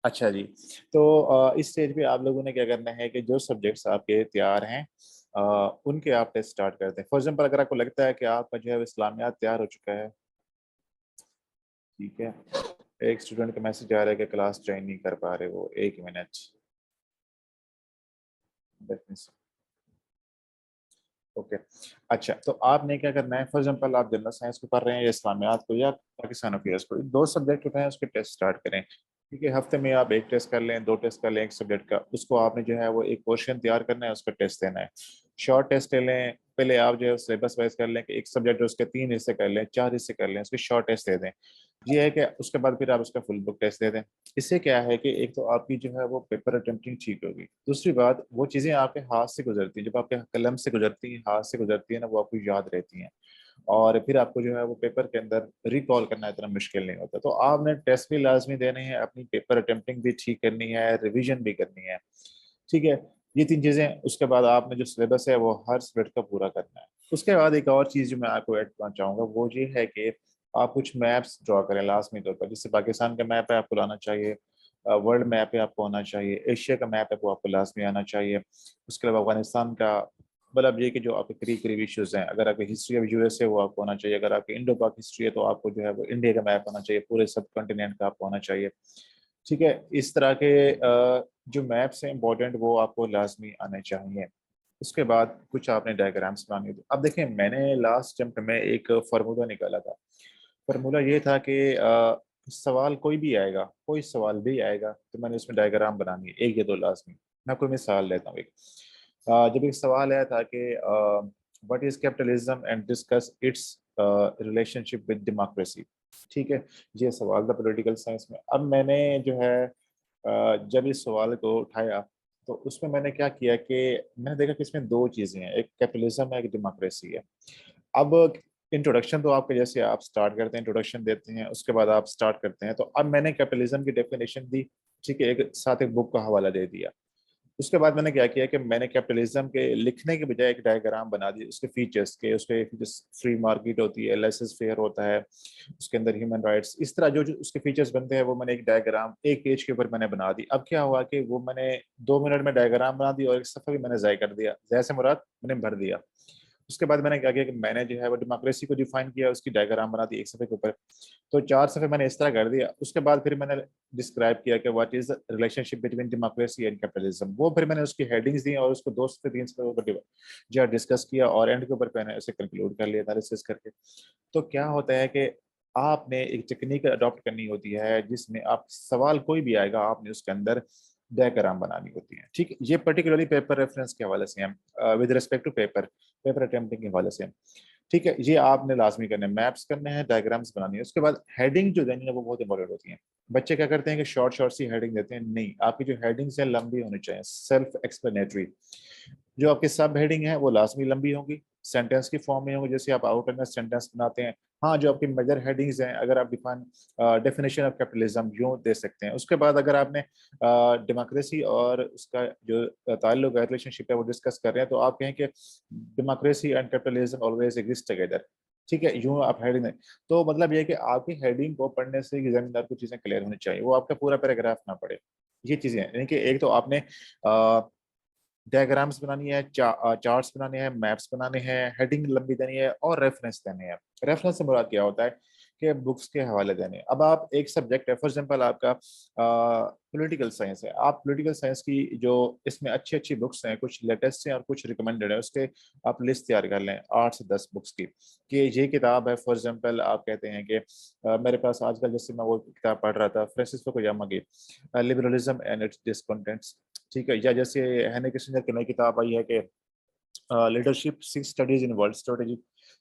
अच्छा जी। तो इस स्टेज पे आप लोगों ने क्या करना है कि जो सब्जेक्ट्स आपके तैयार हैं अ, उनके आप टेस्ट स्टार्ट करते हैं। फॉर एग्जांपल अगर आपको लगता है कि आपका जो है वो इस्लामियात तैयार हो चुका है, ठीक है। एक स्टूडेंट का मैसेज आ रहा है कि क्लास ज्वाइन नहीं कर पा रहे वो, 1 मिनट। ओके। अच्छा, तो आपने क्या करना है, फॉर एग्जांपल आप जनरल साइंस को पढ़ रहे हैं या इस्लामियात को या पाकिस्तान अफेयर्स को, दो सब्जेक्ट उठाएं, उसके टेस्ट स्टार्ट करें। ठीक है, हफ्ते में आप एक टेस्ट कर लें, दो टेस्ट कर लें एक सब्जेक्ट का, उसको आपने जो है वो एक पोर्शन तैयार करना है, उसका टेस्ट देना है। शॉर्ट टेस्ट ले लें, पहले आप जो है सिलेबस वाइज कर लें कि एक सब्जेक्ट उसके 3 हिस्से कर लें, 4 हिस्से कर लें, उसके शॉर्ट टेस्ट दे दें। ये है कि उसके बाद फिर आप उसका फुल बुक टेस्ट दे दें। इससे क्या है कि एक तो आपकी जो है वो पेपर अटेम्प्टिंग ठीक होगी, दूसरी बात वो चीज़ें आपके हाथ से गुजरती हैं, जब आपके कलम से गुजरती हैं, हाथ से गुजरती है ना, वो आपको याद रहती हैं। और फिर आपको जो है वो पेपर के अंदर रिकॉल करना इतना मुश्किल नहीं होता। तो आपने टेस्ट भी लाजमी देने हैं, अपनी पेपर अटेम्प्टिंग भी ठीक करनी है, रिविजन भी करनी है। ठीक है, ये 3 चीज़ें। उसके बाद आपने जो सिलेबस है वो हर सब्जेक्ट का पूरा करना है। उसके बाद एक और चीज़ जो मैं आपको ऐड करना चाहूँगा वो ये है कि आप कुछ मैप्स ड्रॉ करें लाजमी तौर पर। जैसे पाकिस्तान का मैप है आपको लाना चाहिए, वर्ल्ड मैप है आपको आना चाहिए, एशिया का मैप है वो आपको लाजमी आना चाहिए। उसके अलावा अफगानिस्तान का, मतलब ये कि जो आपके करीब करीब इश्यूज हैं, अगर आपकी हिस्ट्री ऑफ यूएस है वो आपको आना चाहिए, अगर आपकी इंडो पाक हिस्ट्री है तो आपको जो है वो इंडिया का मैप आना चाहिए, पूरे सब कॉन्टिनेंट का आपको आना चाहिए। ठीक है, इस तरह के जो मैप्स हैं इंपॉर्टेंट वो आपको लाजमी आने चाहिए। उसके बाद कुछ आपने डायग्राम्स बनानी होती। अब देखें, मैंने लास्ट अटेम्प्ट में एक फार्मूला निकाला था। फार्मूला ये था कि सवाल कोई भी आएगा, कोई सवाल भी आएगा तो मैंने उसमें डायग्राम बनानी है, एक या दो लाजमी। मैं कोई मिसाल लेता हूँ एक। जब एक सवाल आया था कि what is capitalism and discuss it's relationship with democracy. ठीक है, ये सवाल था पॉलिटिकल साइंस में। अब मैंने जो है जब इस सवाल को उठाया तो उसमें मैंने क्या किया कि मैंने देखा कि इसमें दो चीज़ें हैं, एक कैपिटलिज्म है, एक डेमोक्रेसी है। अब इंट्रोडक्शन तो आपके जैसे आप स्टार्ट करते हैं, इंट्रोडक्शन देते हैं, उसके बाद आप स्टार्ट करते हैं, तो अब मैंने कैपिटलिज्म की डेफिनेशन दी। ठीक है, एक साथ एक बुक का हवाला दे दिया। उसके बाद मैंने क्या किया कि मैंने कैपिटलिज्म के लिखने के बजाय एक डायग्राम बना दी उसके फीचर्स के। उसके फीचर्स, फ्री मार्केट होती है, लाइसेंस फेयर होता है, उसके अंदर ह्यूमन राइट्स, इस तरह जो जो उसके फीचर्स बनते हैं वो मैंने एक डायग्राम एक पेज के ऊपर मैंने बना दी। अब क्या हुआ कि वो मैंने 2 मिनट में डायग्राम बना दी और एक सफ़ा भी मैंने ज़ाय कर दिया, जैसे मुराद मैंने भर दिया। उसके बाद मैंने क्या किया कि मैंने जो है वो डेमोक्रेसी को डिफाइन किया, उसकी डायग्राम बना दी एक सफ़े के ऊपर। तो 4 सफ़े मैंने इस तरह कर दिया। उसके बाद फिर मैंने डिस्क्राइब किया कि what is the relationship between democracy and capitalism. वो फिर मैंने उसकी हेडिंग्स दी और उसको 2 से 3 सफ़े ऊपर जो डिस्कस किया और एंड के ऊपर मैंने उसे कंक्लूड कर लिया एनालिसिस करके। तो क्या होता है कि आपने एक टेक्निक अडॉप्ट करनी होती है जिसमें आप सवाल कोई भी आएगा आपने उसके अंदर डायग्राम बनानी होती है। ठीक है, ये पर्टिकुलरली पेपर रेफरेंस के हवाले से हम with respect to paper, paper attempting के हवाले से हम। ठीक है, ये आपने लाजमी करने, मैप्स करने हैं, डायग्राम्स बनानी है। उसके बाद हेडिंग जो देनी है वो बहुत इंपॉर्टेंट होती है। बच्चे क्या करते हैं कि शॉर्ट शॉर्ट सी हेडिंग देते हैं, नहीं, आपकी जो हेडिंग्स है लंबी होनी चाहिए, सेल्फ एक्सप्लेनेटरी। जो आपकी सब हेडिंग है वो लाजमी लंबी होंगी, सेंटेंस की फॉर्म में होंगी, जैसे आप आउट एंड सेंटेंस बनाते हैं। हाँ, जो आपकी मेजर हेडिंग्स हैं, अगर आप डिफाइन डेफिनेशन ऑफ कैपिटलिज्म यूं दे सकते हैं। उसके बाद अगर आपने डेमोक्रेसी और उसका जो ताल्लुक है, रिलेशनशिप है, वो डिस्कस कर रहे हैं, तो आप कहें कि democracy and capitalism always exist together. ठीक है, यूं आप हेडिंग दें। तो मतलब ये है कि आपकी हेडिंग को पढ़ने से एग्जामिनर को चीजें क्लियर होनी चाहिए, वो आपका पूरा पैराग्राफ ना पढ़े। ये चीजें हैं, यानी कि एक तो आपने डायग्राम्स बनानी है, चार्ट्स बनाने हैं, मैप्स बनाने हैं, हेडिंग लंबी देनी है और रेफरेंस देने हैं। रेफरेंस से मुराद क्या होता है कि बुक्स के हवाले देने हैं। अब आप एक सब्जेक्ट है, फॉर एग्जांपल आपका पॉलिटिकल साइंस है, आप पॉलिटिकल साइंस की जो इसमें अच्छी अच्छी बुक्स हैं, कुछ लेटेस्ट हैं और कुछ रिकमेंडेड है, उसके आप लिस्ट तैयार कर लें 8 से 10 बुक्स की कि ये किताब है। फॉर एग्जांपल आप कहते हैं कि मेरे पास आजकल जैसे मैं वो किताब पढ़ रहा था फ्रांसिस फुकुयामा की, लिबरलिज्म एंड इट्स डिसकंटेंट्स। ठीक है, या जैसे हेनरी किसिंजर की नई किताब आई है कि leadership 6 studies in world strategy.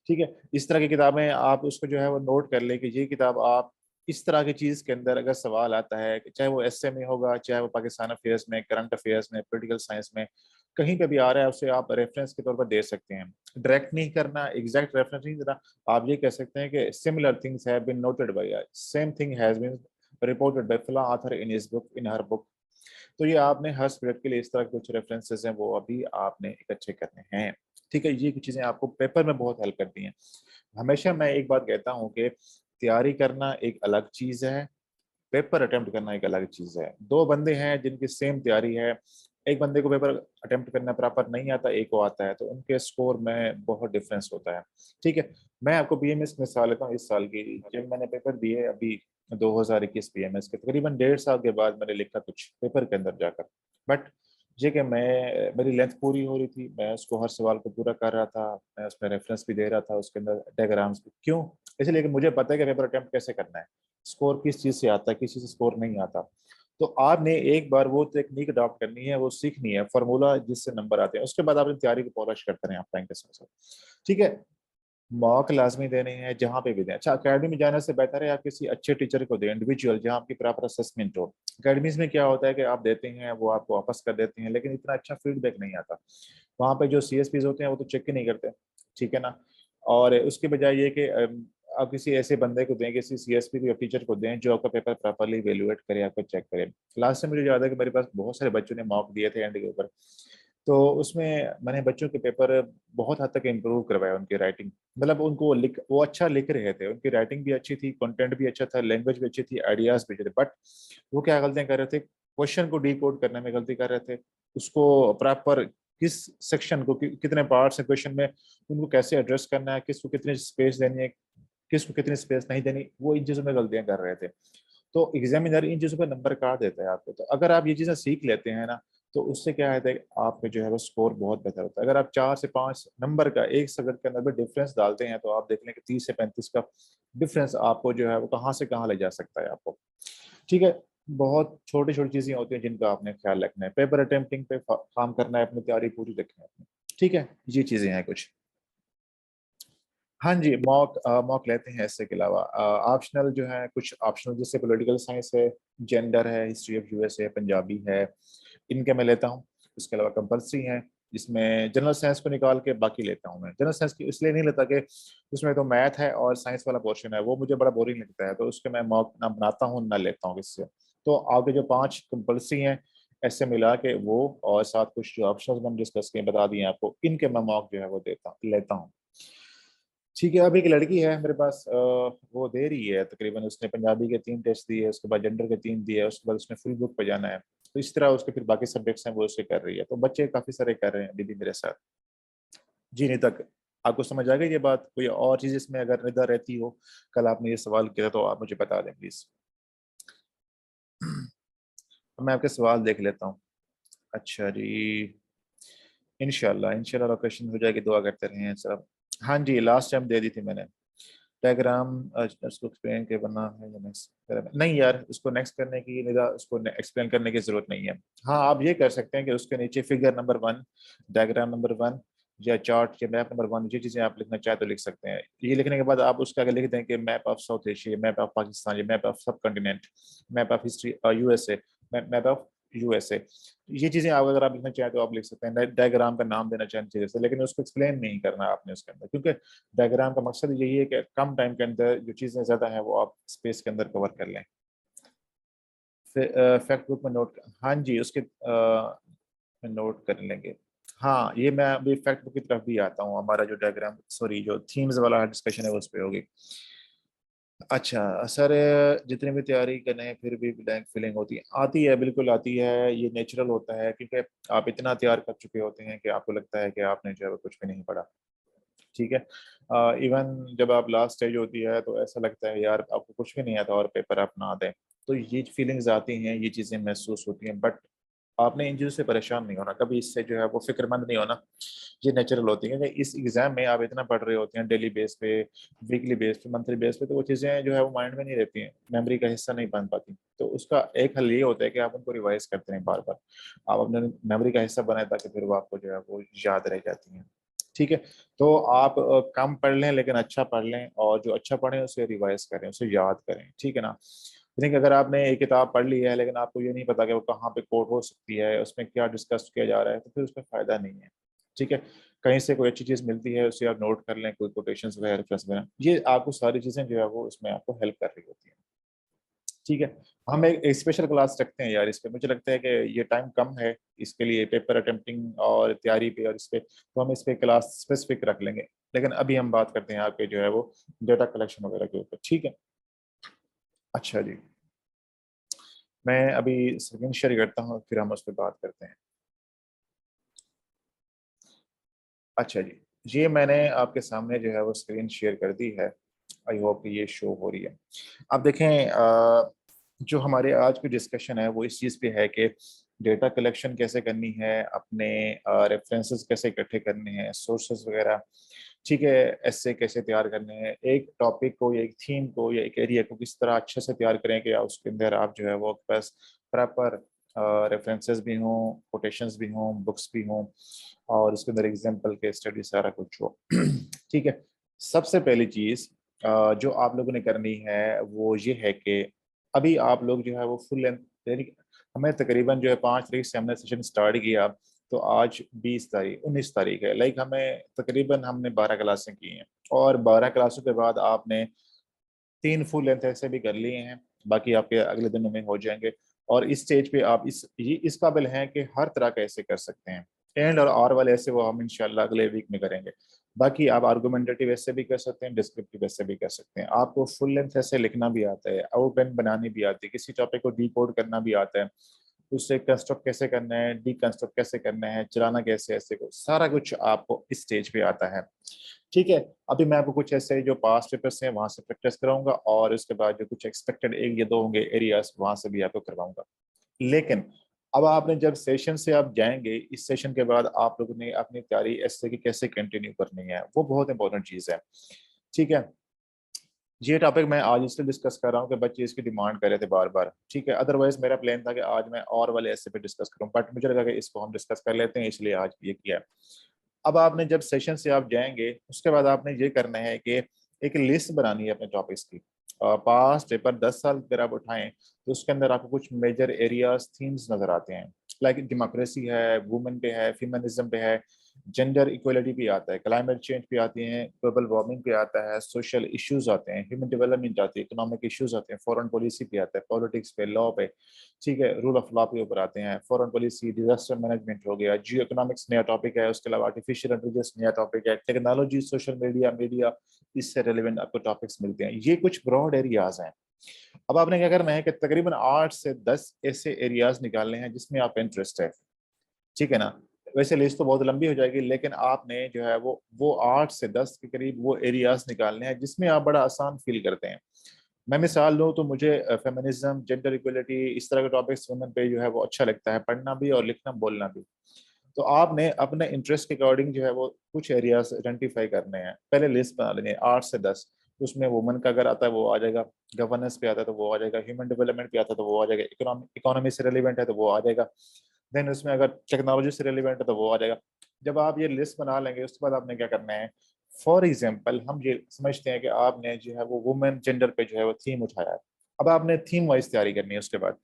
ठीक है, इस तरह की किताबें आप उसको जो है वो नोट कर ले कि ये किताब आप इस तरह की चीज के अंदर अगर सवाल आता है, चाहे वो एसए में होगा, चाहे वो पाकिस्तान अफेयर्स में, करंट अफेयर्स में, पॉलिटिकल साइंस में, कहीं पे भी आ रहा है, उसे आप रेफरेंस के तौर पर दे सकते हैं। डायरेक्ट नहीं करना, एग्जैक्ट रेफरेंस नहीं देना। आप ये कह सकते हैं कि similar things have been noted by, same thing has been reported by फला author in his book, in her book. तो ये आपने हर स्टूडेंट के लिए इस तरह के कुछ रेफरेंसेस हैं वो अभी आपने इकट्ठे करने हैं। ठीक है, ये कुछ चीज़ें आपको पेपर में बहुत हेल्प करती हैं। हमेशा मैं एक बात कहता हूँ कि तैयारी करना एक अलग चीज़ है, पेपर अटेम्प्ट करना एक अलग चीज़ है। दो बंदे हैं जिनकी सेम तैयारी है, एक बंदे को पेपर अटेम्प्ट करना प्रॉपर नहीं आता, एक को आता है, तो उनके स्कोर में बहुत डिफरेंस होता है। ठीक है, मैं आपको बीएमएस की मिसाल लेता हूँ इस साल की। जब मैंने पेपर दिए अभी 2021 बीएमएस के, तकरीबन 1.5 साल के बाद मैंने लिखा कुछ पेपर के अंदर जाकर। बट ये कि मेरी लेंथ पूरी हो रही थी, मैं उसको हर सवाल को पूरा कर रहा था, मैं उसमें रेफरेंस भी दे रहा था, उसके अंदर डायग्राम्स भी। क्यों? इसलिए कि मुझे पता है कि पेपर अटेम्प्ट कैसे करना है, स्कोर किस चीज़ से आता है, किस चीज़ से स्कोर नहीं आता। तो आपने एक बार वो टेक्निक अडॉप्ट करनी है, वो सीखनी है, फार्मूला जिससे नंबर आते हैं। उसके बाद आपने तैयारी को पॉलिश करते रहें आप टाइम के साथ साथ। ठीक है, मॉक लाजमी देने हैं जहाँ पे भी दें। अच्छा, अकेडमी में जाने से बेहतर है आप किसी अच्छे टीचर को दें, इंडिविजुअल, जहाँ आपकी प्रॉपर असेसमेंट हो। अकेडमीज में क्या होता है कि आप देते हैं, वो आपको वापस कर देते हैं, लेकिन इतना अच्छा फीडबैक नहीं आता। वहाँ पे जो सीएसपीज होते हैं वो तो चेक ही नहीं करते। ठीक है ना? और उसके बजाय ये कि आप किसी ऐसे बंदे को दें, किसी सीएसपी या टीचर को दें जो आपका पेपर प्रॉपरली इवेलुएट करे, आपको चेक करे। लास्ट टाइम मुझे याद है कि मेरे पास बहुत सारे बच्चों ने मॉक दिए थे एंड के ऊपर, तो उसमें मैंने बच्चों के पेपर बहुत हद तक इम्प्रूव करवाया, उनकी राइटिंग। मतलब उनको लिख, वो अच्छा लिख रहे थे, उनकी राइटिंग भी अच्छी थी, कंटेंट भी अच्छा था, लैंग्वेज भी अच्छी थी, आइडियाज भी अच्छे थे। बट वो क्या गलतियां कर रहे थे, क्वेश्चन को डिकोड करने में गलती कर रहे थे, उसको प्रॉपर किस सेक्शन को कितने पार्ट्स है क्वेश्चन में, उनको कैसे एड्रेस करना है, किसको कितनी स्पेस देनी है, किसको कितनी स्पेस नहीं देनी, वो इन चीज़ों में गलतियां कर रहे थे। तो एग्जामिनर इन चीज़ों पर नंबर काट देता है आपको। तो अगर आप ये चीज़ें सीख लेते हैं ना, तो उससे क्या है कि आपका जो है वो स्कोर बहुत बेहतर होता है। अगर आप 4 से 5 नंबर का एक सब्जेक्ट के अंदर भी डिफरेंस डालते हैं, तो आप देख लें कि 30 से 35 का डिफरेंस आपको जो है वो कहाँ से कहाँ ले जा सकता है आपको। ठीक है, बहुत छोटी छोटी चीज़ें होती हैं जिनका आपने ख्याल रखना है। पेपर अटेम्प्टिंग पे काम करना है, अपनी तैयारी पूरी रखनी है अपनी। ठीक है, ये चीज़ें हैं कुछ। हाँ जी, मॉक लेते हैं। इससे के अलावा ऑप्शनल जो है, कुछ ऑप्शनल जैसे पॉलिटिकल साइंस है, जेंडर है, हिस्ट्री ऑफ यूएस है, पंजाबी है, इनके मैं लेता हूँ। इसके अलावा कंपल्सरी है, जिसमें जनरल साइंस को निकाल के बाकी लेता हूँ मैं। जनरल साइंस की इसलिए नहीं लेता कि उसमें तो मैथ है और साइंस वाला पोर्शन है, वो मुझे बड़ा बोरिंग लगता है, तो उसके मैं मॉक ना बनाता हूँ ना लेता हूँ इससे। तो आगे जो 5 कंपल्सरी हैं, ऐसे मिला के वो, और साथ कुछ जो ऑप्शनल मैंने डिस्कस किए बता दिए आपको, इनके मैं मॉक जो है वो लेता हूँ। ठीक है, अभी एक लड़की है मेरे पास, वो दे रही है तकरीबन, उसने पंजाबी के 3 टेस्ट दिए, उसके बाद जेंडर के 3 दिए, उसके बाद उसने फुल बुक पे जाना है। तो इस तरह उसके फिर बाकी सब्जेक्ट्स हैं वो उससे कर रही है। तो बच्चे काफी सारे कर रहे हैं दीदी मेरे साथ। जी, नहीं तक आपको समझ आ गई ये बात? कोई और चीज इसमें अगर निदा रहती हो, कल आपने ये सवाल किया तो आप मुझे बता दें प्लीज। मैं आपके सवाल देख लेता हूँ। अच्छा जी, इंशाल्लाह इंशाल्लाह लोकेशन हो जाएगी, दुआ करते रहे हैं सब। हाँ जी, लास्ट टाइम दे दी थी मैंने डायग्राम। उसको एक्सप्लेन के बना है या नेक्स्ट? नहीं यार, उसको नेक्स्ट करने की निदा, उसको एक्सप्लेन करने की जरूरत नहीं है। हाँ, आप ये कर सकते हैं कि उसके नीचे फिगर नंबर 1, डायग्राम नंबर 1, या चार्ट या मैप नंबर 1, ये चीजें आप लिखना चाहे तो लिख सकते हैं। ये लिखने के बाद आप उसका आगे लिख दें कि map of south Asia, map of Pakistan, map of subcontinent, map of history USA, map of USA. ये चीजें आप अगर आप लिखना चाहें तो आप लिख सकते हैं। डायग्राम का नाम देना चाहें चीजें से, लेकिन उसको एक्सप्लेन नहीं करना आपने उसके अंदर, क्योंकि डायग्राम का मकसद यही है कि कम टाइम के अंदर जो चीज़ें ज़्यादा हैं वो आप स्पेस के अंदर कवर कर लें। फिर फैक्ट बुक में नोट, हाँ जी, उसके नोट कर लेंगे। हाँ, ये मैं अभी फैक्ट बुक की तरफ भी आता हूँ। हमारा जो डायग्राम, सॉरी, जो थीम्स वाला डिस्कशन है वो उस पर होगी। अच्छा सर, जितनी भी तैयारी करने हैं फिर भी ब्लैंक फीलिंग होती है, आती है, बिल्कुल आती है, ये नेचुरल होता है, क्योंकि आप इतना तैयार कर चुके होते हैं कि आपको लगता है कि आपने जो है वो कुछ भी नहीं पढ़ा। ठीक है, इवन जब आप लास्ट स्टेज होती है तो ऐसा लगता है यार आपको कुछ भी नहीं आता और पेपर आप ना दें। तो ये फीलिंग्स आती हैं, ये चीज़ें महसूस होती हैं, बट आपने इन चीज़ों से परेशान नहीं होना कभी, इससे जो है वो फिक्रमंद नहीं होना। ये नेचुरल होती है कि इस एग्जाम में आप इतना पढ़ रहे होते हैं डेली बेस पे, वीकली बेस पे, मंथली बेस पे, तो वो चीज़ें जो है वो माइंड में नहीं रहती हैं, मेमोरी का हिस्सा नहीं बन पाती। तो उसका एक हल ये होता है कि आप उनको रिवाइज करते रहें बार बार, आप अपने मेमोरी का हिस्सा बनाए, ताकि फिर वो आपको जो है वो याद रह जाती हैं। ठीक है, तो आप कम पढ़ लें लेकिन अच्छा पढ़ लें, और जो अच्छा पढ़ें उसे रिवाइज करें, उसे याद करें। ठीक है ना? लेकिन अगर आपने एक किताब पढ़ ली है लेकिन आपको ये नहीं पता कि वो कहाँ पे कोट हो सकती है, उसमें क्या डिस्कस किया जा रहा है, तो फिर उसमें फायदा नहीं है। ठीक है, कहीं से कोई अच्छी चीज़ मिलती है उसे आप नोट कर लें, कोई कोटेशंस वगैरह रेफरेंस वगैरह, ये आपको सारी चीज़ें जो है वो इसमें आपको हेल्प कर रही होती हैं। ठीक है, हम एक स्पेशल क्लास रखते हैं यार इस पे, मुझे लगता है कि ये टाइम कम है इसके लिए, पेपर अटेम्प्टिंग और तैयारी पे और इस पे, तो हम इस पे क्लास स्पेसिफिक रख लेंगे। लेकिन अभी हम बात करते हैं आपके जो है वो डेटा कलेक्शन वगैरह के ऊपर। ठीक है, अच्छा जी। मैं अभी स्क्रीन शेयर करता हूँ, फिर हम उस पर बात करते हैं। अच्छा जी, ये मैंने आपके सामने जो है वो स्क्रीन शेयर कर दी है। आई होप कि ये शो हो रही है। आप देखें, जो हमारे आज की डिस्कशन है वो इस चीज़ पे है कि डेटा कलेक्शन कैसे करनी है, अपने रेफरेंसेस कैसे इकट्ठे करने हैं, सोर्सेज वगैरह, ठीक है, ऐसे कैसे तैयार करने हैं, एक टॉपिक को या एक थीम को या एक एरिया को किस तरह अच्छे से तैयार करें कि उसके अंदर आप जो है वो बस प्रॉपर रेफरेंसेस भी हों, कोटेशंस भी हों, बुक्स भी हों, और उसके अंदर एग्जाम्पल के स्टडी सारा कुछ हो। ठीक है। सबसे पहली चीज़ जो आप लोगों ने करनी है वो ये है कि अभी आप लोग जो है वो फुल लेंथ, यानी हमें तकरीबन जो है 5 तारीख से हमने सेशन स्टार्ट किया, तो आज 20 तारीख 19 तारीख है। लाइक हमें तकरीबन हमने 12 क्लासें की हैं, और 12 क्लासों के बाद आपने 3 फुल लेंथ ऐसे भी कर लिए हैं, बाकी आपके अगले दिनों में हो जाएंगे। और इस स्टेज पे आप इस काबिल हैं कि हर तरह का ऐसे कर सकते हैं। एंड और आर वाले ऐसे वो हम इंशाल्लाह अगले वीक में करेंगे। बाकी आप आर्गुमेंटेटिव ऐसे भी कर सकते हैं, डिस्क्रिप्टिव ऐसे भी कर सकते हैं। आपको फुल लेंथ ऐसे लिखना भी आता है, आउटलाइन बनानी भी आती है, किसी टॉपिक को डिकोड करना भी आता है, उससे कंस्ट्रक्ट कैसे करना है, डीकंस्ट्रक्ट कैसे करना है, चलाना कैसे, ऐसे को सारा कुछ आपको इस स्टेज पे आता है। ठीक है। अभी मैं आपको कुछ ऐसे जो पास्ट पेपर्स हैं वहां से प्रैक्टिस कराऊंगा, और उसके बाद जो कुछ एक्सपेक्टेड एक या दो होंगे एरियाज वहां से भी आपको करवाऊंगा। लेकिन अब आपने जब सेशन से आप जाएंगे, इस सेशन के बाद आप लोगों ने अपनी तैयारी ऐसे की कैसे कंटिन्यू करनी है, वो बहुत इंपॉर्टेंट चीज़ है। ठीक है। ये टॉपिक मैं आज इसलिए डिस्कस कर रहा हूँ कि बच्चे इसकी डिमांड कर रहे थे बार बार। ठीक है, अदरवाइज मेरा प्लान था कि आज मैं और वाले ऐसे पे डिस्कस करूँ, बट मुझे लगा कि इसको हम डिस्कस कर लेते हैं, इसलिए आज ये किया है। अब आपने जब सेशन से आप जाएंगे उसके बाद आपने ये करना है कि एक लिस्ट बनानी है अपने टॉपिक्स की। पास्ट पेपर 10 साल अगर आप उठाएं तो उसके अंदर आपको कुछ मेजर एरियाज थीम्स नजर आते हैं। लाइक डेमोक्रेसी है, वुमेन पे है, फेमिनिज्म पे है, जेंडर इक्वलिटी पे आता है, क्लाइमेट चेंज पे आती हैं, ग्लोबल वार्मिंग पे आता है, सोशल इश्यूज आते हैं, ह्यूमन डेवलपमेंट आती है, इकोनॉमिक इश्यूज आते हैं, फॉरेन पॉलिसी पे आता है, पॉलिटिक्स पे, लॉ पे, ठीक है, रूल ऑफ लॉ के ऊपर आते हैं, फॉरेन पॉलिसी, डिजास्टर मैनेजमेंट हो गया, जियो इकोनॉमिक्स नया टॉपिक है, उसके अलावा आर्टिफिशियल इंटेलिजेंस नया टॉपिक है, टेक्नोलॉजी, सोशल मीडिया, मीडिया, इससे रिलेवेंट आपको टॉपिक्स मिलते हैं। ये कुछ ब्रॉड एरियाज हैं। अब आपने क्या करना है कि तकरीबन 8 से 10 ऐसे एरियाज निकालने हैं जिसमें आप इंटरेस्ट है। ठीक है ना। वैसे लिस्ट तो बहुत लंबी हो जाएगी, लेकिन आपने जो है वो 8 से 10 के करीब वो एरियाज निकालने हैं जिसमें आप बड़ा आसान फील करते हैं। मैं मिसाल लूँ तो मुझे फेमिनिज्म, जेंडर इक्वलिटी, इस तरह के टॉपिक्स वुमेन पे जो है वो अच्छा लगता है पढ़ना भी और लिखना बोलना भी। तो आपने अपने इंटरेस्ट के अकॉर्डिंग जो है वो कुछ एरियाज आइडेंटिफाई करने हैं, पहले लिस्ट बना लेनी है 8 से 10। उसमें वुमेन का अगर आता है वो आ जाएगा, गवर्नेंस पे आता है तो वो आ जाएगा, ह्यूमन डेवलपमेंट पे आता है तो वो आ जाएगा, इकोनॉमी से रिलेवेंट है तो वो आ जाएगा, देन उसमें अगर टेक्नोलॉजी से रिलेवेंट है तो वो आ जाएगा। जब आप ये लिस्ट बना लेंगे उसके बाद आपने क्या करना है। फॉर एग्जाम्पल हम ये समझते हैं कि आपने जो है वो वुमेन जेंडर पे जो है वो थीम उठाया है। अब आपने थीम वाइज तैयारी करनी है। उसके बाद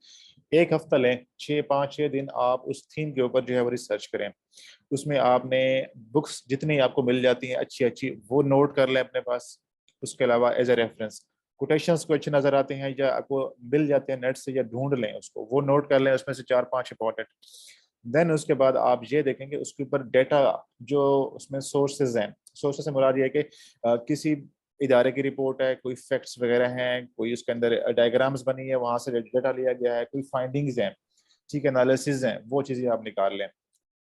एक हफ्ता लें, 6 5 6 दिन आप उस थीम के ऊपर जो है वो रिसर्च करें। उसमें आपने बुक्स जितनी आपको मिल जाती हैं अच्छी अच्छी वो नोट कर लें अपने पास। उसके अलावा एज ए रेफरेंस कोटेशंस को अच्छे नजर आते हैं या आपको मिल जाते हैं नेट से, या ढूंढ लें उसको, वो नोट कर लें, उसमें से 4 5 इंपॉर्टेंट। देन उसके बाद आप ये देखेंगे उसके ऊपर डेटा, जो उसमें सोर्सेज हैं, सोर्सेज से मुराद ये है कि किसी इदारे की रिपोर्ट है, कोई फैक्ट्स वगैरह हैं, कोई उसके अंदर डायग्राम्स बनी है वहां से डेटा लिया गया है, कोई फाइंडिंग्स हैं, ठीक है, एनालिसिस हैं, वो चीजें आप निकाल लें।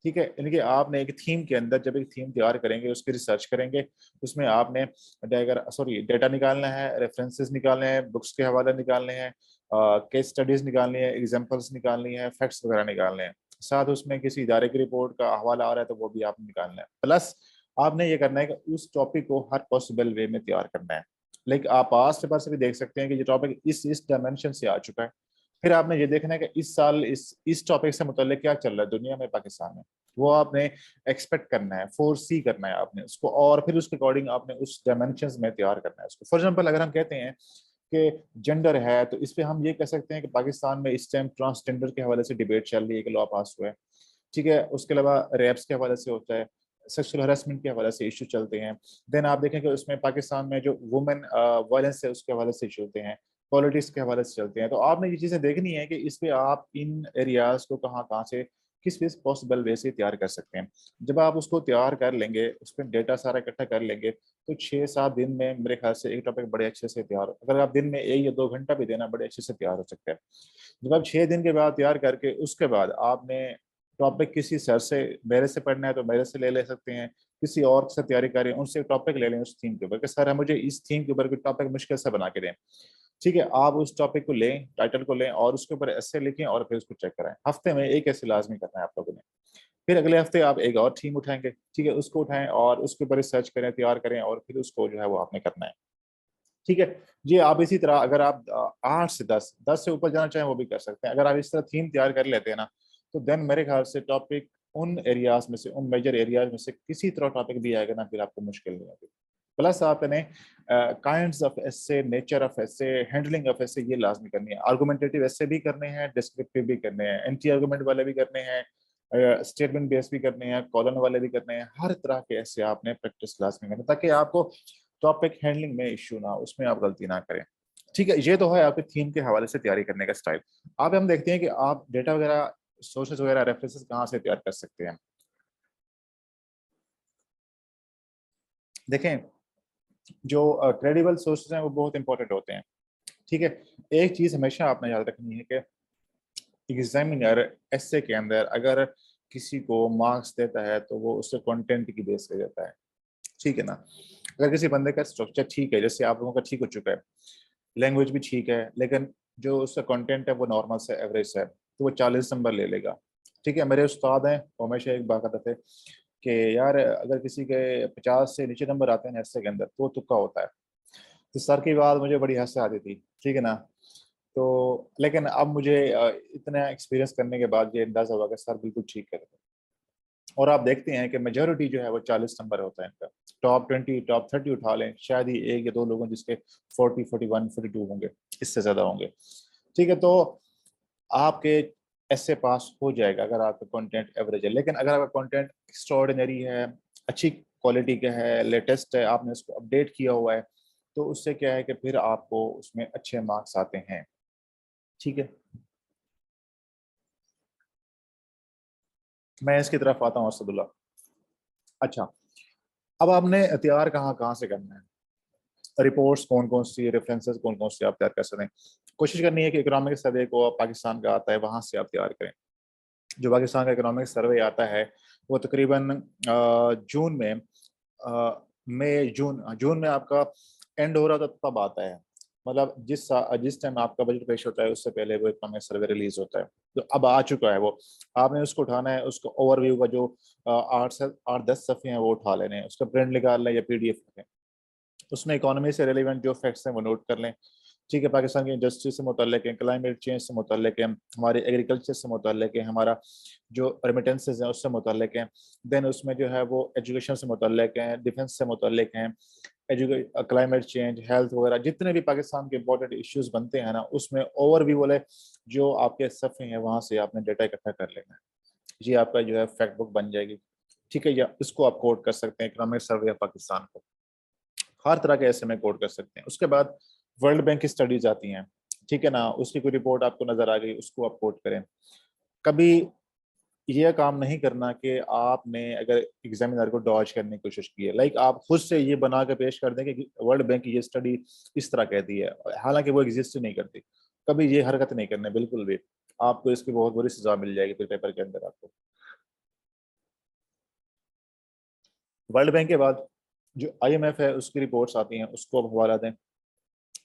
ठीक है, यानी कि आपने एक थीम के अंदर जब एक थीम तैयार करेंगे उसकी रिसर्च करेंगे, उसमें आपने डेटा निकालना है, रेफरेंसेस निकालने हैं, बुक्स के हवाले निकालने हैं, केस स्टडीज निकालनी है, एग्जांपल्स निकालनी है, फैक्ट्स वगैरह निकालने हैं। साथ उसमें किसी इदारे की रिपोर्ट का हवाला आ रहा है तो वो भी आपने निकालना है। प्लस आपने ये करना है कि उस टॉपिक को हर पॉसिबल वे में तैयार करना है। लाइक आप पास पेपर से भी देख सकते हैं कि ये टॉपिक इस डायमेंशन से आ चुका है। फिर आपने ये देखना है कि इस साल इस टॉपिक से मुतल्लिक क्या चल रहा है दुनिया में, पाकिस्तान में, वो आपने एक्सपेक्ट करना है, फोर सी करना है आपने उसको, और फिर उसके अकॉर्डिंग आपने उस डायमेंशन में तैयार करना है उसको। फॉर एग्जाम्पल अगर हम कहते हैं कि जेंडर है तो इस पे हम ये कह सकते हैं कि पाकिस्तान में इस टाइम ट्रांसजेंडर के हवाले से डिबेट चल रही है कि लॉ पास हुआ है। ठीक है, उसके अलावा रेप्स के हवाले से होता है, सेक्सुअल हरासमेंट के हवाले से इशू चलते हैं। देन आप देखें कि उसमें पाकिस्तान में जो वुमेन वायलेंस है उसके हवाले से चलते हैं, पॉलिटिक्स के हवाले से चलते हैं। तो आपने ये चीज़ें देखनी है कि इस पे आप इन एरियाज को कहाँ कहाँ से किस किस पॉसिबल वे से तैयार कर सकते हैं। जब आप उसको तैयार कर लेंगे, उसमें डेटा सारा इकट्ठा कर लेंगे, तो 6-7 दिन में मेरे ख्याल से एक टॉपिक बड़े अच्छे से तैयार, अगर आप दिन में 1 या 2 घंटा भी देना, बड़े अच्छे से तैयार हो सकता है। जब आप 6 दिन के बाद तैयार करके उसके बाद आपने टॉपिक किसी सर से, मेरे से पढ़ना है तो मेरे से ले सकते हैं, किसी और से तैयारी करें उनसे टॉपिक ले लें उस थीम के ऊपर कि सर मुझे इस थीम के ऊपर कोई टॉपिक मुश्किल से बना के दें। ठीक है, आप उस टॉपिक को लें, टाइटल को लें और उसके ऊपर ऐसे लिखें और फिर उसको चेक कराएं। हफ्ते में एक ऐसे लाजमी करना है आप लोगों ने। फिर अगले हफ्ते आप एक और थीम उठाएंगे, ठीक है, उसको उठाएं और उसके ऊपर रिसर्च करें, तैयार करें और फिर उसको जो है वो आपने करना है। ठीक है जी। आप इसी तरह अगर आप 8 से 10 से ऊपर जाना चाहें वो भी कर सकते हैं। अगर आप इस तरह थीम तैयार कर लेते हैं ना, तो देन मेरे ख्याल से टॉपिक उन एरियाज में से, उन मेजर एरियाज में से किसी तरह टॉपिक भी आएगा ना, फिर आपको मुश्किल नहीं होगी। प्लस आपने kinds of essay, nature of essay, handling of essay ये लाजमी करनी है। आर्गुमेंटेटिव एसे भी करने हैं, डिस्क्रिप्टिव भी करने हैं, एंटी आर्गुमेंट वाले भी करने हैं, स्टेटमेंट बेस भी करने हैं, कॉलन वाले भी करने हैं। हर तरह के ऐसे आपने प्रैक्टिस लाजमी करनी है ताकि आपको टॉपिक हैंडलिंग में इश्यू ना, उसमें आप गलती ना करें। ठीक है, ये तो है आपके थीम के हवाले से तैयारी करने का स्टाइल। अब हम देखते हैं कि आप डेटा वगैरह, सोर्सेज वगैरह, रेफरेंसेस कहाँ से तैयार कर सकते हैं। देखें, जो क्रेडिबल सोर्सेज हैं वो बहुत इंपॉर्टेंट होते हैं। ठीक है, एक चीज हमेशा आपने याद रखनी है कि एग्जामिनर एसे के अंदर अगर किसी को मार्क्स देता है तो वो उससे कंटेंट की बेस पे देता है। ठीक है ना। अगर किसी बंदे का स्ट्रक्चर ठीक है, जैसे आप लोगों का ठीक हो चुका है, लैंग्वेज भी ठीक है, लेकिन जो उसका कंटेंट है वो नॉर्मल से एवरेज है, तो वो 40 नंबर ले लेगा। ठीक है, मेरे उस्ताद हैं वो हमेशा एक बात कहते थे कि यार अगर किसी के 50 से नीचे नंबर आते हैं एस्से के अंदर तो वो तुक्का होता है। तो सर की बात मुझे बड़ी हंसी आती थी। ठीक है ना। तो लेकिन अब मुझे इतना एक्सपीरियंस करने के बाद ये अंदाजा हुआ कि सर बिल्कुल ठीक कहते थे। और आप देखते हैं कि मेजोरिटी जो है वो 40 नंबर होता है इनका। टॉप 20 टॉप 30 उठा लें, शायद ही 1 या 2 लोग हैं जिसके 40, 41, 42 होंगे, इससे ज्यादा होंगे। ठीक है, तो आपके ऐसे पास हो जाएगा अगर आपका कंटेंट एवरेज है। लेकिन अगर आपका कंटेंट एक्स्ट्रॉर्डिनरी है, अच्छी क्वालिटी का है, लेटेस्ट है, आपने उसको अपडेट किया हुआ है, तो उससे क्या है कि फिर आपको उसमें अच्छे मार्क्स आते हैं। ठीक है, मैं इसकी तरफ आता हूँ असदुल्ला। अच्छा, अब आपने तैयार कहाँ कहाँ से करना है, रिपोर्ट्स कौन कौन सी, रेफरेंसेस कौन कौन सी आप तैयार कर सकते हैं। कोशिश करनी है कि इकोनॉमिक सर्वे को पाकिस्तान का आता है वहां से आप तैयार करें। जो पाकिस्तान का इकोनॉमिक सर्वे आता है वो तकरीबन जून में, मई जून जून में आपका एंड हो रहा था तब आता है। मतलब जिस टाइम आपका बजट पेश होता है उससे पहले वो इकोनॉमिक सर्वे रिलीज होता है। तो अब आ चुका है वो, आपने उसको उठाना है, उसको ओवरव्यू का जो 8 10 सफ़े हैं वो उठा लेने हैं, उसका प्रिंट निकाल लें या PDF लें। उसमें इकोनॉमी से रिलेवेंट जो फैक्ट्स हैं वो नोट कर लें। ठीक है, पाकिस्तान की इंडस्ट्री से मुतल्लिक है, क्लाइमेट चेंज से मुतल्लिक है, हमारे एग्रीकल्चर से मुतल्लिक है, हमारा जो रेमिटेंसेज हैं उससे मुतल्लिक हैं। देन उसमें जो है वो एजुकेशन से मुतल्लिक हैं, डिफेंस से मुतल्लिक हैं, क्लाइमेट चेंज, हेल्थ वगैरह, जितने भी पाकिस्तान के इंपॉर्टेंट इश्यूज बनते हैं ना, उसमें ओवरव्यू वाले जो आपके सफ़े हैं वहाँ से आपने डेटा इकट्ठा कर लेना है। ये आपका जो है फैक्ट बुक बन जाएगी। ठीक है, या इसको आप कोड कर सकते हैं, इकोनॉमिक सर्वे ऑफ पाकिस्तान को। हर तरह के ऐसे में कोड कर सकते हैं। उसके बाद वर्ल्ड बैंक की स्टडीज आती हैं। ठीक है ना, उसकी कोई रिपोर्ट आपको नजर आ गई, उसको आप कोड करें। कभी ये काम नहीं करना कि आपने अगर एग्जामिनर को डॉज करने की कोशिश की है, लाइक आप खुद से ये बना के पेश कर दें कि वर्ल्ड बैंक की ये स्टडी इस तरह कहती है, हालांकि वो एग्जिस्ट ही नहीं करती। कभी ये हरकत नहीं करने बिल्कुल भी, आपको इसकी बहुत बुरी सजा मिल जाएगी फिर पेपर के अंदर आपको। वर्ल्ड बैंक के बाद जो IMF है उसकी रिपोर्ट्स आती हैं, उसको आप हवाला दें।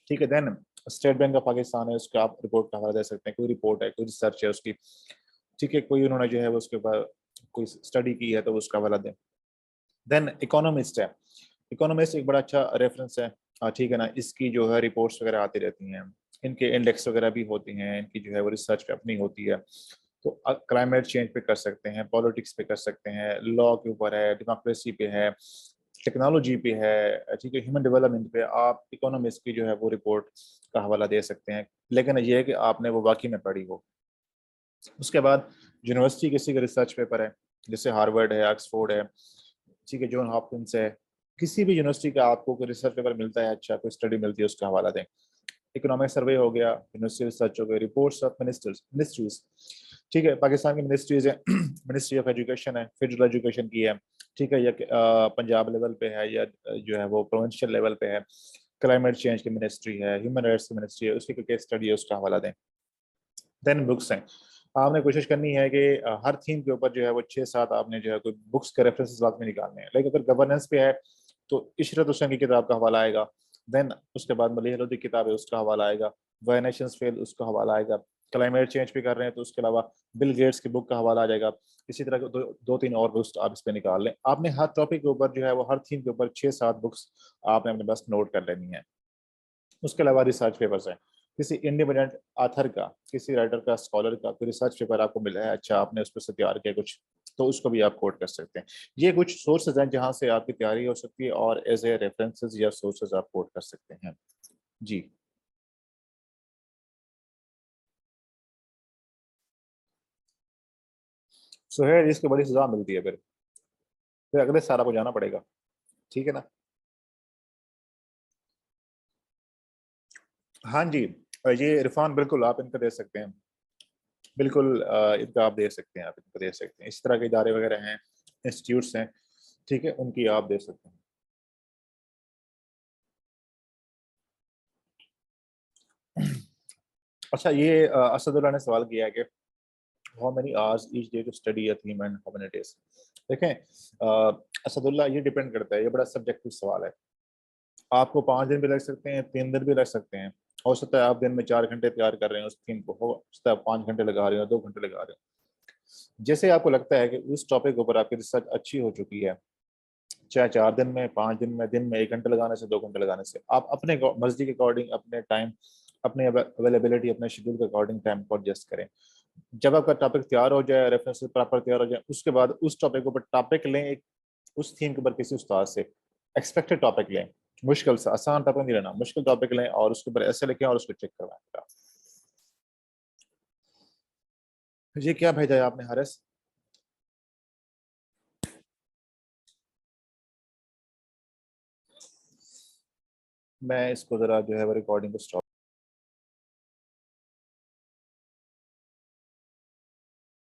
ठीक है, then State Bank of Pakistan है, उसका आप रिपोर्ट का हवाला दे सकते हैं, कोई रिपोर्ट है, कोई रिसर्च है उसकी। ठीक है, कोई उन्होंने जो है वो उसके ऊपर कोई स्टडी की है तो उसका हवाला दें। देन इकोनॉमिस्ट है, इकोनॉमिस्ट एक बड़ा अच्छा रेफरेंस है। ठीक है ना, इसकी जो है रिपोर्ट्स वगैरह आती रहती हैं, इनके इंडेक्स वगैरह भी होती हैं, इनकी जो है वो रिसर्च पे अपनी होती है। तो क्लाइमेट चेंज पे कर सकते हैं, पॉलिटिक्स पे कर सकते हैं, लॉ के ऊपर है, डेमोक्रेसी पे है, टेक्नोलॉजी पे है, ठीक है, ह्यूमन डेवलपमेंट पे आप इकोनॉमिस्ट की जो है वो रिपोर्ट का हवाला दे सकते हैं। लेकिन ये है कि आपने वो वाकई में पढ़ी हो। उसके बाद यूनिवर्सिटी किसी का रिसर्च पेपर है, जैसे हार्वर्ड है, ऑक्सफोर्ड है, ठीक है, जॉन हॉपकिंस है, किसी भी यूनिवर्सिटी का आपको कोई रिसर्च पेपर मिलता है, अच्छा कोई स्टडी मिलती है, उसका हवाला दें। इकोनॉमिक सर्वे हो गया, यूनिवर्सिटी रिसर्च हो गया, रिपोर्ट्स ऑफ मिनिस्टर्स मिनिस्ट्रीज। ठीक है, पाकिस्तान की मिनिस्ट्रीज है, मिनिस्ट्री ऑफ एजुकेशन है, फेडरल एजुकेशन की है, ठीक है, या पंजाब लेवल पे है, या जो है वो प्रोविंशियल लेवल पे है, क्लाइमेट चेंज की मिनिस्ट्री है, ह्यूमन राइट्स की मिनिस्ट्री है, उसकी कोई केस स्टडी है उसका हवाला दें। देन बुक्स हैं, आपने कोशिश करनी है कि हर थीम के ऊपर जो है वो 6-7 आपने जो है कोई बुक्स के रेफरेंसेस बाद में निकालने हैं। लाइक अगर गवर्नेंस पे है तो इशरत हुसैन की किताब का हवाला आएगा, देन उसके बाद मलिह लोधी की किताब है उसका हवाला आएगा, वाई नेशंस फेल उसका हवाला आएगा, क्लाइमेट चेंज पे कर रहे हैं तो उसके अलावा बिल गेट्स की बुक का हवाला आ जाएगा। इसी तरह के दो तीन और बुक्स आप इस पे निकाल लें। आपने हर टॉपिक के ऊपर जो है वो हर थीम के ऊपर 6-7 बुक्स आपने अपने पास नोट कर लेनी है। उसके अलावा रिसर्च पेपर्स हैं, किसी इंडिपेंडेंट आथर का, किसी राइटर का, स्कॉलर का कोई रिसर्च पेपर आपको मिला है, अच्छा आपने उस पर से तैयार किया कुछ, तो उसको भी आप कोट कर सकते हैं। ये कुछ सोर्सेज हैं जहां से आपकी तैयारी हो सकती है और एज ए रेफरेंसेस या सोर्सेज आप कोट कर सकते हैं। जी सुहेल, इसकी बड़ी सजा मिलती है, फिर अगले साल आपको जाना पड़ेगा, ठीक है ना। हाँ जी, ये इरफान बिल्कुल आप इनको दे सकते हैं, बिल्कुल इनका आप दे सकते हैं, आप इनको दे सकते हैं। इस तरह के इदारे वगैरह हैं, इंस्टीट्यूट्स हैं, ठीक है, उनकी आप दे सकते हैं। अच्छा, ये असदुल्ला ने सवाल किया है कि how many hours each day to study a theme and how many days. देखें असदुल्ला, ये डिपेंड करता है, ये बड़ा सब्जेक्टिव सवाल है। आपको 5 दिन भी लग सकते हैं, 3 दिन भी लग सकते हैं। हो सकता है आप दिन में 4 घंटे तैयार कर रहे हैं उस थीम को, हो सकता है 5 घंटे लगा रहे हो, 2 घंटे लगा रहे हो। जैसे आपको लगता है कि उस टॉपिक के ऊपर आपकी रिसर्च अच्छी हो चुकी है, चाहे 4 दिन में, 5 दिन में, दिन में 1 घंटे लगाने से, 2 घंटे लगाने से, आप अपने मर्जी के अकॉर्डिंग, अपने टाइम, अपने अवेलेबिलिटी, अपने शेड्यूल के अकॉर्डिंग टाइम को एडजस्ट करें। जब आपका टॉपिक तैयार हो जाए, रेफरेंस प्रॉपर तैयार हो जाए, उसके बाद उस टॉपिक के ऊपर टॉपिक लें, एक उस थीम के ऊपर किसी उस्ताद से एक्सपेक्टेड टॉपिक लें, मुश्किल से आसान टॉपिक नहीं लेना, मुश्किल टॉपिक लें और उसके ऊपर ऐसे लिखें और उसको चेक करवाएं। ये क्या भेजा है आपने हारिस? मैं इसको जरा जो है रिकॉर्डिंग को स्टॉप